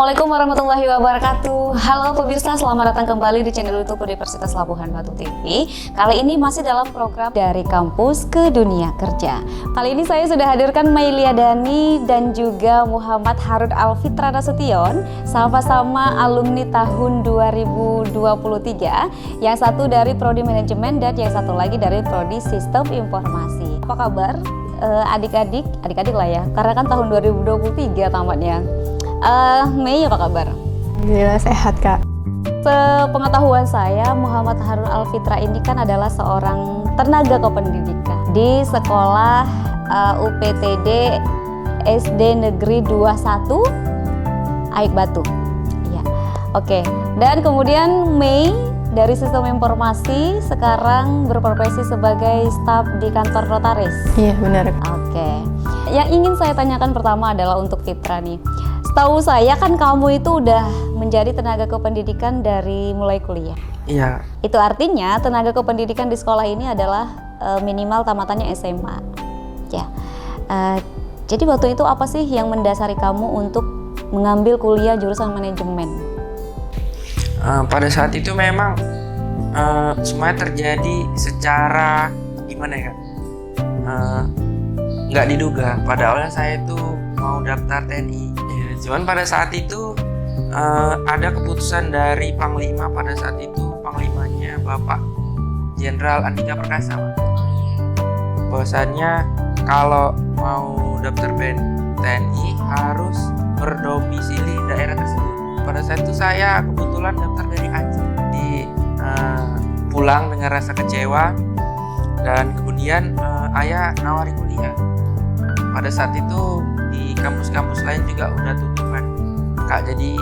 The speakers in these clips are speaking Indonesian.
Assalamualaikum warahmatullahi wabarakatuh. Halo pemirsa, selamat datang kembali di channel YouTube Universitas Labuhan Batu TV. Kali ini masih dalam program Dari Kampus ke Dunia Kerja. Kali ini saya sudah hadirkan Mailia Dani dan juga Muhammad Harun Alfitra Nasution, sama-sama alumni tahun 2023. Yang satu dari Prodi Manajemen dan yang satu lagi dari Prodi Sistem Informasi. Apa kabar adik-adik lah ya, karena kan tahun 2023 tamatnya. Mei, apa kabar? Alhamdulillah sehat, Kak. Sepengetahuan saya, Muhammad Harun Alfitra ini kan adalah seorang tenaga kependidikan di sekolah UPTD SD Negeri 21 Aik Batu. Iya. Oke. Dan kemudian Mei dari Sistem Informasi sekarang berprofesi sebagai staf di kantor notaris. Iya, benar. Oke. Yang ingin saya tanyakan pertama adalah untuk Fitra nih. Setahu saya kan kamu itu udah menjadi tenaga kependidikan dari mulai kuliah. Iya. Itu artinya tenaga kependidikan di sekolah ini adalah minimal tamatannya SMA. Ya. Jadi waktu itu apa sih yang mendasari kamu untuk mengambil kuliah jurusan manajemen? Pada saat itu memang semuanya terjadi secara gimana ya? Nggak diduga. Pada awalnya saya itu mau daftar TNI. Cuman pada saat itu ada keputusan dari Panglima pada saat itu, Panglimanya Bapak Jenderal Andika Perkasa, bahwasannya kalau mau daftar TNI harus berdomisili daerah tersebut. Pada saat itu saya kebetulan daftar dari Aceh, pulang dengan rasa kecewa dan kemudian ayah nawari kuliah. Pada saat itu di kampus-kampus lain juga udah tutup kan, Kak, jadi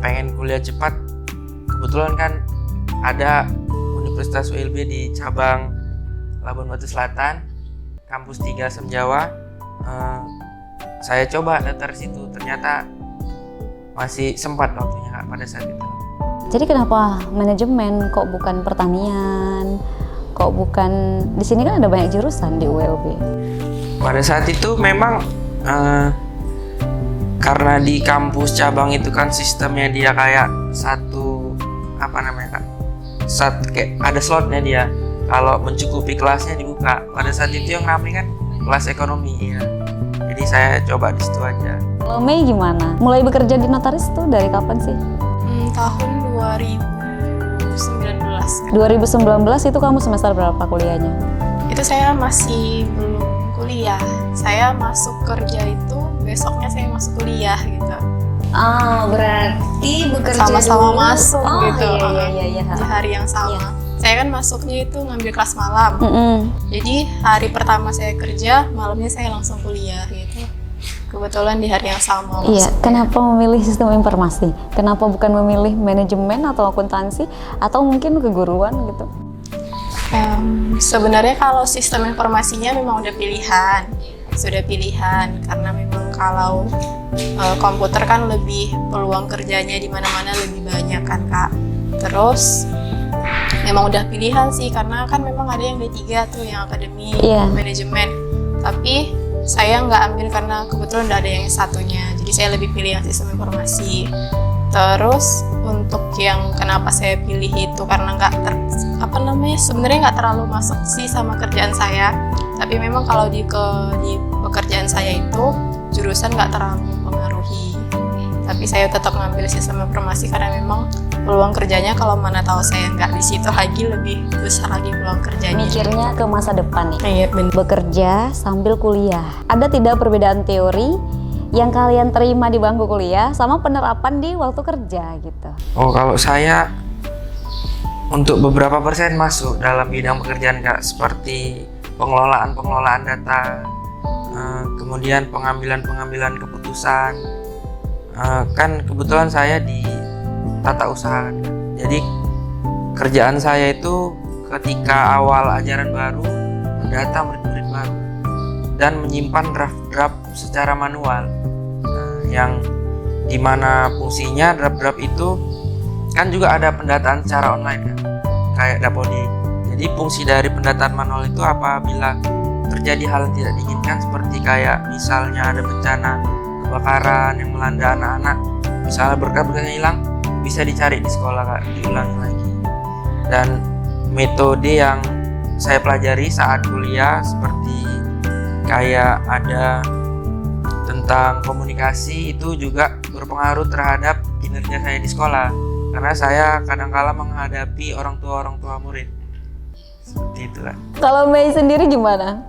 pengen kuliah cepat. Kebetulan kan ada Universitas ULB di cabang Labuan Batu Selatan, kampus 3 Asam Jawa. Saya coba daftar situ, ternyata masih sempat waktunya, Kak, pada saat itu. Jadi kenapa manajemen, kok bukan pertanian, kok bukan, di sini kan ada banyak jurusan di ULB. Pada saat itu memang karena di kampus cabang itu kan sistemnya dia kayak satu kayak ada slotnya dia. Kalau mencukupi kelasnya dibuka. Pada saat itu yang ramai kan kelas ekonomi ya. Jadi saya coba di situ aja. Kalau Mei gimana? Mulai bekerja di notaris tuh dari kapan sih? Tahun 2019. 2019 itu kamu semester berapa kuliahnya? Itu saya masih belum kuliah. Saya masuk kerja itu besoknya saya masuk kuliah gitu. Berarti bekerja Sama-sama dulu. masuk gitu. Iya. Di hari yang sama. Iya. Saya kan masuknya itu ngambil kelas malam. Jadi hari pertama saya kerja, malamnya saya langsung kuliah gitu. Kebetulan di hari yang sama. Iya, kenapa memilih sistem informasi? Kenapa bukan memilih manajemen atau akuntansi atau mungkin keguruan gitu? Sebenarnya kalau sistem informasinya memang sudah pilihan karena memang kalau komputer kan lebih peluang kerjanya di mana-mana lebih banyak kan, Kak. Terus memang udah pilihan sih karena kan memang ada yang D3 tuh yang akademi manajemen. Tapi saya nggak ambil karena kebetulan udah ada yang satunya. Jadi saya lebih pilih yang sistem informasi. Terus untuk yang kenapa saya pilih itu karena sebenarnya nggak terlalu masuk sih sama kerjaan saya. Tapi memang kalau di pekerjaan saya itu jurusan nggak terlalu mempengaruhi. Tapi saya tetap ngambil sistem informasi karena memang peluang kerjanya kalau mana tahu saya nggak di situ lagi lebih besar lagi peluang kerjanya. Mikirnya ke masa depan nih. Iya, benar. Bekerja sambil kuliah. Ada tidak perbedaan teori yang kalian terima di bangku kuliah sama penerapan di waktu kerja gitu? Oh, kalau saya untuk beberapa persen masuk dalam bidang pekerjaan, Kak, seperti pengelolaan data, kemudian pengambilan keputusan. Kan kebetulan saya di tata usaha, jadi kerjaan saya itu ketika awal ajaran baru mendata murid-murid baru dan menyimpan draft-draft secara manual, yang dimana fungsinya draft-draft itu kan juga ada pendataan secara online kan, kayak Dapodi. Jadi fungsi dari pendataan manual itu apabila terjadi hal yang tidak diinginkan seperti kayak misalnya ada bencana kebakaran yang melanda anak-anak, misalnya berkas-berkasnya hilang, bisa dicari di sekolah Kak, diulangi lagi. Dan metode yang saya pelajari saat kuliah seperti kayak ada tentang komunikasi, itu juga berpengaruh terhadap kinerja saya di sekolah, karena saya kadang-kala menghadapi orang tua murid. Seperti itu Kak. Kalau Mei sendiri gimana?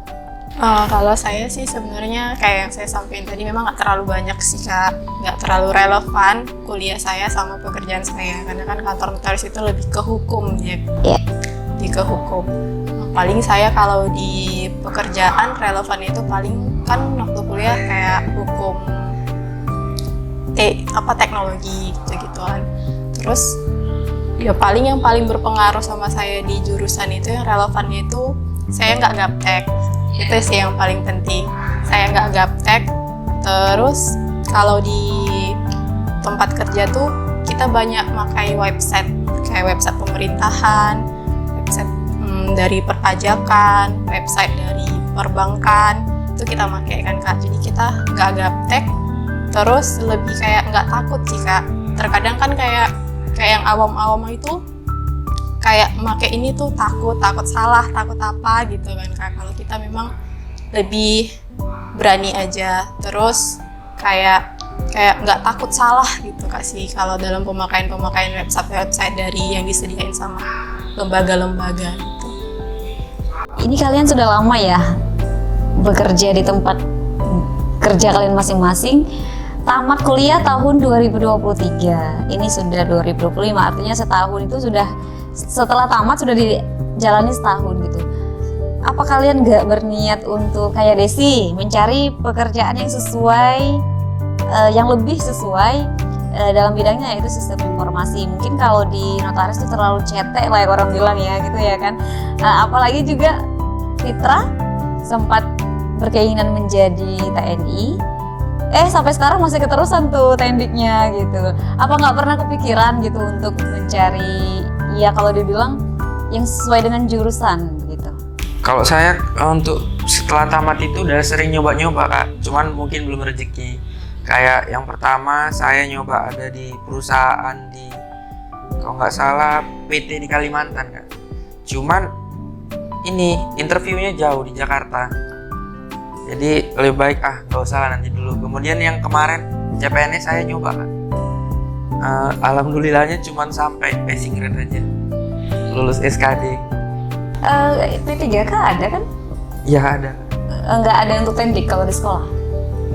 Kalau saya sih sebenarnya kayak yang saya sampaikan tadi, memang nggak terlalu banyak sih Kak, nggak terlalu relevan kuliah saya sama pekerjaan saya, karena kan kantor notaris itu lebih ke hukum ya, di ke hukum. Paling saya kalau di pekerjaan relevan itu paling kan waktu kuliah kayak hukum teknologi gitu-gituan. Terus ya paling yang paling berpengaruh sama saya di jurusan itu yang relevannya itu saya nggak gaptek. Itu sih yang paling penting. Saya nggak gaptek. Terus kalau di tempat kerja tuh kita banyak pakai website, kayak website pemerintahan, website dari perpajakan, website dari perbankan, itu kita pakai kan Kak. Jadi kita nggak gaptek, terus lebih kayak nggak takut sih Kak. Terkadang kan kayak yang awam-awam itu kayak make ini tuh takut salah, takut apa gitu kan Kak. Kalau kita memang lebih berani aja, terus kayak nggak takut salah gitu Kak sih kalau dalam pemakaian website dari yang disediain sama lembaga-lembaga gitu. Ini kalian sudah lama ya bekerja di tempat kerja kalian masing-masing. Tamat kuliah tahun 2023, ini sudah 2025, artinya setahun itu sudah, setelah tamat sudah dijalani setahun gitu. Apa kalian gak berniat untuk kayak Desi, mencari pekerjaan yang sesuai, yang lebih sesuai dalam bidangnya, yaitu sistem informasi? Mungkin kalau di notaris itu terlalu cetek lah orang bilang ya gitu ya kan. Apalagi juga Fitra sempat berkeinginan menjadi TNI, sampai sekarang masih keterusan tuh tendiknya gitu. Apa nggak pernah kepikiran gitu untuk mencari, ya kalau dibilang yang sesuai dengan jurusan gitu? Kalau saya untuk setelah tamat itu udah sering nyoba-nyoba Kak, cuman mungkin belum rezeki. Kayak yang pertama saya nyoba ada di perusahaan di, kalau nggak salah PT di Kalimantan Kak. Cuman ini interviewnya jauh di Jakarta, jadi lebih baik nggak usah lah, nanti dulu. Kemudian yang kemarin CPNS saya nyoba Kak. Alhamdulillahnya cuman sampai passing grade aja, lulus SKD. P3K ada kan? Ya ada. Nggak ada untuk tendik kalau di sekolah?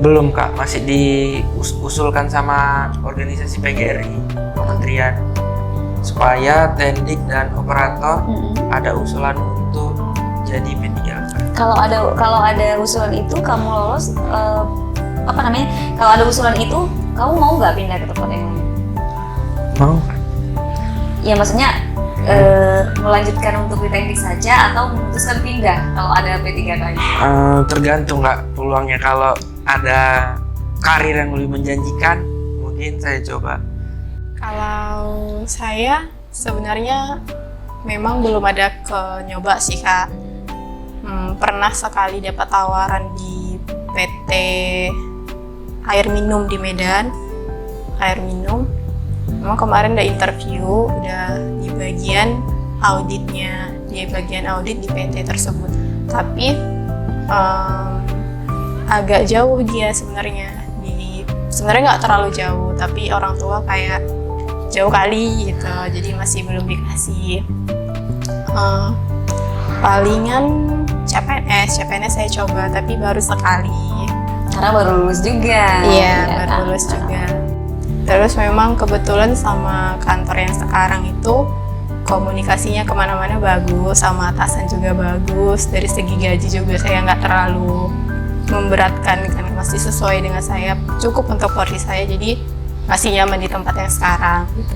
Belum Kak, masih diusulkan sama organisasi PGRI, kementerian, supaya tendik dan operator ada usulan untuk jadi P3K. Kalau ada usulan itu kamu lolos, kalau ada usulan itu kamu mau nggak pindah ke tempat yang lain? Mau. Ya maksudnya melanjutkan untuk di teknik saja atau memutuskan pindah kalau ada P3K? Tergantung Kak peluangnya. Kalau ada karir yang lebih menjanjikan, mungkin saya coba. Kalau saya sebenarnya memang belum ada nyoba sih Kak. Pernah sekali dapat tawaran di PT Air Minum di Medan, Air Minum. Memang kemarin udah interview, udah di bagian auditnya, di bagian audit di PT tersebut. Tapi agak jauh dia sebenarnya. Sebenarnya nggak terlalu jauh, tapi orang tua kayak jauh kali gitu, jadi masih belum dikasih. Palingan CPNS saya coba, tapi baru sekali. Karena baru lulus juga. Iya, baru lulus juga. Terus memang kebetulan sama kantor yang sekarang itu komunikasinya kemana-mana bagus, sama atasan juga bagus. Dari segi gaji juga saya nggak terlalu memberatkan, kan masih sesuai dengan saya, cukup untuk porsi saya, jadi masih nyaman di tempat yang sekarang gitu.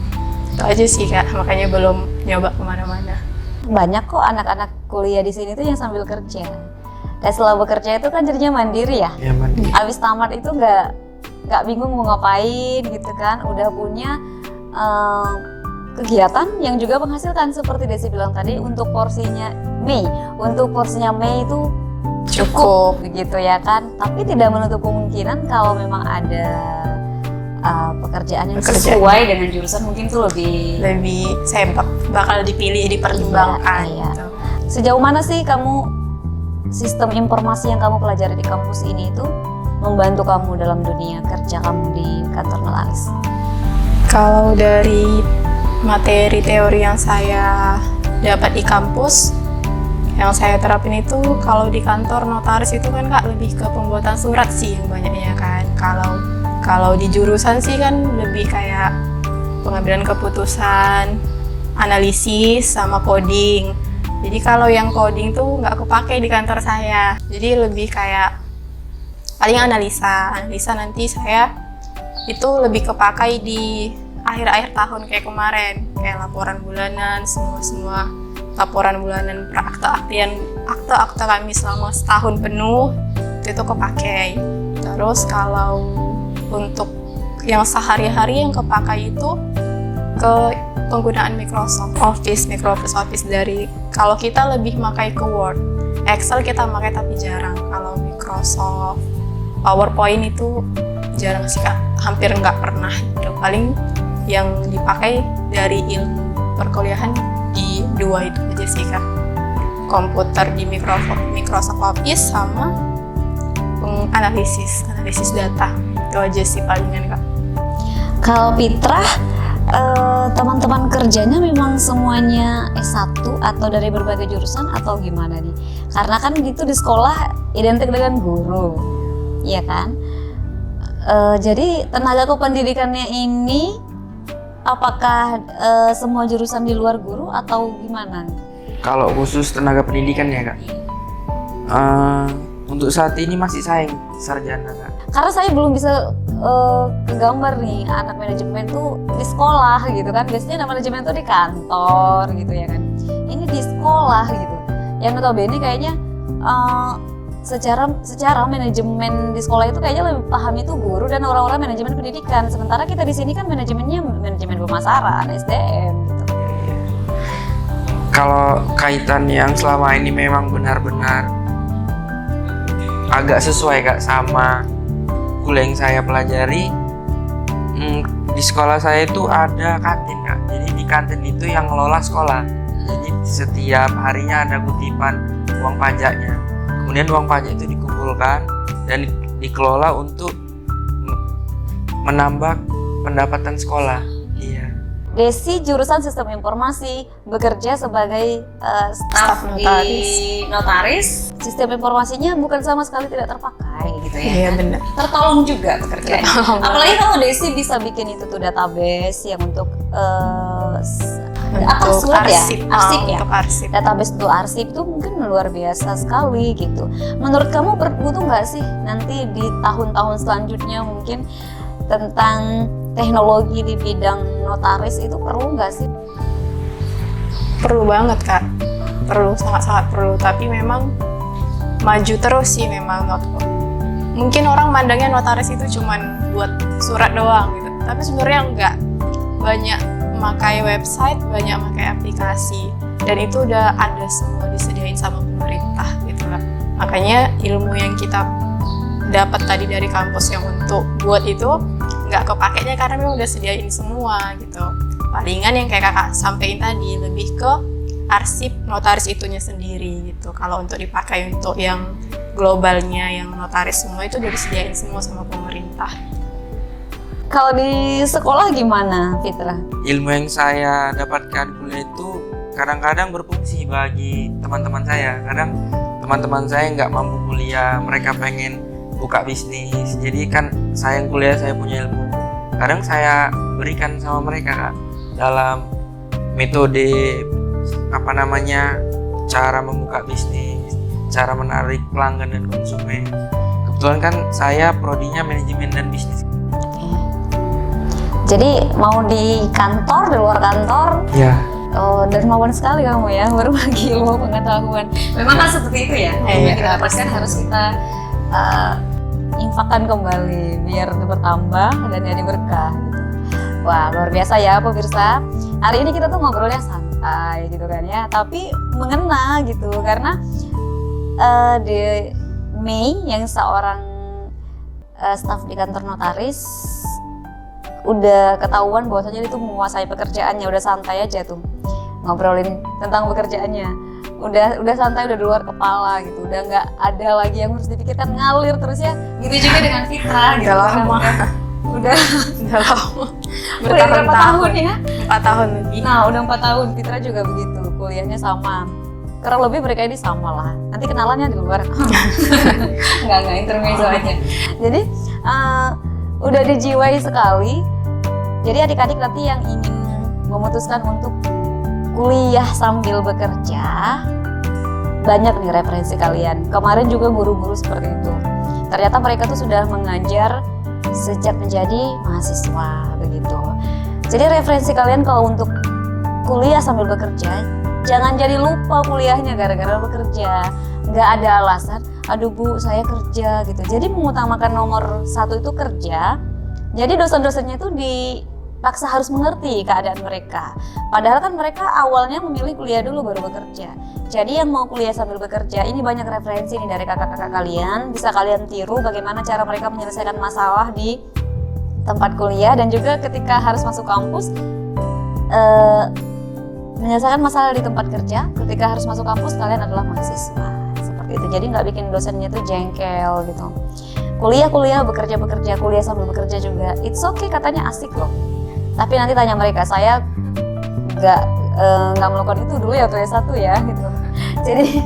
Itu aja sih Kak, makanya belum nyoba kemana-mana. Banyak kok anak-anak kuliah di sini tuh yang sambil kerja. Dan setelah bekerja itu kan jadinya mandiri ya. Ya mandiri. Abis tamat itu nggak bingung mau ngapain gitu kan. Udah punya kegiatan yang juga menghasilkan seperti Desi bilang tadi. Untuk porsinya Mei itu cukup gitu ya kan. Tapi tidak menutup kemungkinan kalau memang ada pekerjaan yang Pekerjaan. sesuai dengan jurusan mungkin tuh lebih saya bakal dipilih, dipertimbangkan Iya. gitu. sejauh mana sih kamu sistem informasi yang kamu pelajari di kampus ini itu membantu kamu dalam dunia kerja kamu di kantor notaris? Kalau dari materi teori yang saya dapat di kampus, yang saya terapin itu kalau di kantor notaris itu kan Kak lebih ke pembuatan surat sih yang banyaknya kan. Kalau di jurusan sih kan lebih kayak pengambilan keputusan, analisis sama coding. Jadi kalau yang coding tuh nggak kepake di kantor saya. Jadi lebih kayak paling analisa nanti saya itu lebih kepakai di akhir-akhir tahun kayak kemarin, kayak laporan bulanan, semua laporan bulanan akte kami selama setahun penuh itu kepakai. Terus kalau untuk yang sehari-hari yang kepakai itu ke penggunaan Microsoft Office dari kalau kita lebih pakai ke Word, Excel kita pakai tapi jarang. Kalau Microsoft PowerPoint itu jarang sih Kak, hampir nggak pernah. Paling yang dipakai dari ilmu perkuliahan di dua itu aja sih Kak, komputer di Microsoft Office sama analisis data, itu aja sih palingan Kak. Kalau Fitrah, teman-teman kerjanya memang semuanya S1 atau dari berbagai jurusan atau gimana nih? Karena kan gitu di sekolah identik dengan guru, iya kan? Jadi tenaga kependidikannya ini apakah semua jurusan di luar guru atau gimana? Kalau khusus tenaga pendidikan ya Kak, untuk saat ini masih saya sarjana Kak. Karena saya belum bisa kegambar nih anak manajemen tuh di sekolah gitu kan. Biasanya anak manajemen tuh di kantor gitu ya kan. Ini di sekolah gitu. Yang notabene kayaknya secara manajemen di sekolah itu kayaknya lebih paham itu guru dan orang-orang manajemen pendidikan. Sementara kita di sini kan manajemennya manajemen pemasaran, SDM gitu. Kalau kaitan yang selama ini memang benar-benar agak sesuai Kak sama kuliah yang saya pelajari. Di sekolah saya itu ada kantin Kak. Jadi di kantin itu yang ngelola sekolah. Jadi setiap harinya ada kutipan uang pajaknya. Kemudian uang pajak itu dikumpulkan dan dikelola untuk menambah pendapatan sekolah. Iya. Desi jurusan Sistem Informasi bekerja sebagai staf Staf di notaris. Sistem informasinya bukan sama sekali tidak terpakai gitu ya. Iya benar. Tertolong juga pekerjaan. Tertolong. Apalagi kalau Desi bisa bikin itu tuh database yang untuk Untuk surat ya? arsip, Arsip ya? untuk arsip. Database untuk arsip itu mungkin luar biasa sekali gitu. Menurut kamu butuh nggak sih nanti di tahun-tahun selanjutnya mungkin tentang teknologi di bidang notaris itu perlu nggak sih? Perlu banget Kak, sangat-sangat perlu. Tapi memang maju terus sih memang. Mungkin orang mandangnya notaris itu cuman buat surat doang gitu. Tapi sebenarnya enggak. Banyak memakai website, banyak memakai aplikasi, dan itu udah ada semua disediain sama pemerintah gitu lah. Makanya ilmu yang kita dapat tadi dari kampus yang untuk buat itu nggak kepakainya karena memang udah sediain semua gitu. Palingan yang kayak kakak sampein tadi lebih ke arsip notaris itunya sendiri gitu. Kalau untuk dipakai untuk yang globalnya yang notaris semua itu udah disediain semua sama pemerintah. Kalau di sekolah gimana, Fitra? Ilmu yang saya dapatkan kuliah itu kadang-kadang berfungsi bagi teman-teman saya. Kadang teman-teman saya nggak mampu kuliah, mereka pengen buka bisnis. Jadi kan saya yang kuliah, saya punya ilmu. Kadang saya berikan sama mereka Kak, dalam metode cara membuka bisnis, cara menarik pelanggan dan konsumen. Kebetulan kan saya prodinya manajemen dan bisnis. Jadi mau di kantor, di luar kantor, Ya. oh dermawan sekali kamu ya, berbagi ilmu pengetahuan. Memang kan seperti itu ya, yang kita dapatkan harus kita infakkan kembali biar bertambah dan jadi berkah. Gitu. Wah luar biasa ya pemirsa. Hari ini kita tuh ngobrolnya santai gitu kan ya, tapi mengena gitu karena di Mei yang seorang staf di kantor notaris udah ketahuan bahwasanya dia tuh menguasai pekerjaannya, udah santai aja tuh ngobrolin tentang pekerjaannya, udah santai, udah di luar kepala gitu, udah nggak ada lagi yang harus dipikirkan, ngalir terus ya. Gitu juga dengan Fitra gitu. Udah lama. Udah lama. udah berapa tahun ya? 4 tahun lebih. Nah, udah 4 tahun. Fitra juga begitu, kuliahnya sama. Kurang lebih mereka ini sama lah. Nanti kenalannya di luar. Enggak intermezzo aja. Jadi udah dijiwai sekali. Jadi adik-adik nanti yang ingin memutuskan untuk kuliah sambil bekerja, banyak nih referensi kalian. Kemarin juga guru-guru seperti itu. Ternyata mereka tuh sudah mengajar sejak menjadi mahasiswa begitu. Jadi referensi kalian kalau untuk kuliah sambil bekerja, jangan jadi lupa kuliahnya gara-gara bekerja. Nggak ada alasan, aduh Bu saya kerja gitu. Jadi mengutamakan nomor 1 itu kerja. Jadi dosen-dosennya itu dipaksa harus mengerti keadaan mereka. Padahal kan mereka awalnya memilih kuliah dulu baru bekerja. Jadi yang mau kuliah sambil bekerja, ini banyak referensi nih dari kakak-kakak kalian. Bisa kalian tiru bagaimana cara mereka menyelesaikan masalah di tempat kuliah, dan juga ketika harus masuk kampus menyelesaikan masalah di tempat kerja. Ketika harus masuk kampus kalian adalah mahasiswa, seperti itu. Jadi nggak bikin dosennya tuh jengkel gitu. Kuliah bekerja, kuliah sambil bekerja juga, it's okay, katanya asik loh. Tapi nanti tanya mereka, saya nggak melakukan itu dulu ya waktu S1 ya gitu. Jadi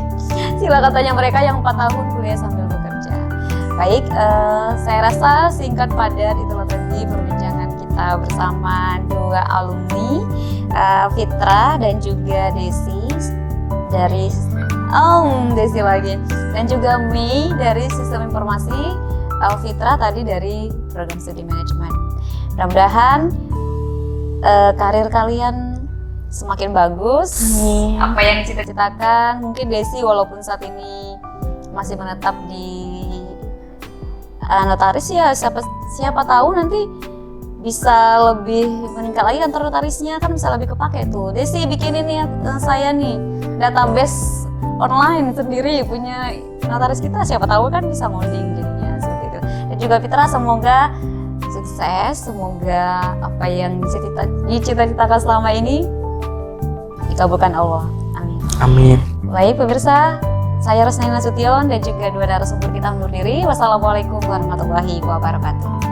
silakan tanya mereka yang 4 tahun kuliah sambil bekerja. Baik, saya rasa singkat padat itulah tadi perbincangan kita bersama 2 alumni, Fitra dan juga Desi dari Desi lagi, dan juga Mei dari Sistem Informasi, Fitra tadi dari Program Studi Manajemen. Mudah-mudahan karir kalian semakin bagus. Apa yang dicita-citakan, mungkin Desi walaupun saat ini masih menetap di notaris ya, siapa tahu nanti bisa lebih meningkat lagi kantor notarisnya, kan bisa lebih kepake tuh. Desi bikinin nih saya nih database online sendiri punya notaris kita, siapa tahu kan bisa molding jadinya seperti itu. Dan juga Fitra semoga sukses, semoga apa yang dicita-citakan selama ini dikabulkan Allah. Amin. Amin. Baik pemirsa, saya Rosnay Nasution dan juga 2 narasumber kita undur diri. Wassalamualaikum warahmatullahi wabarakatuh.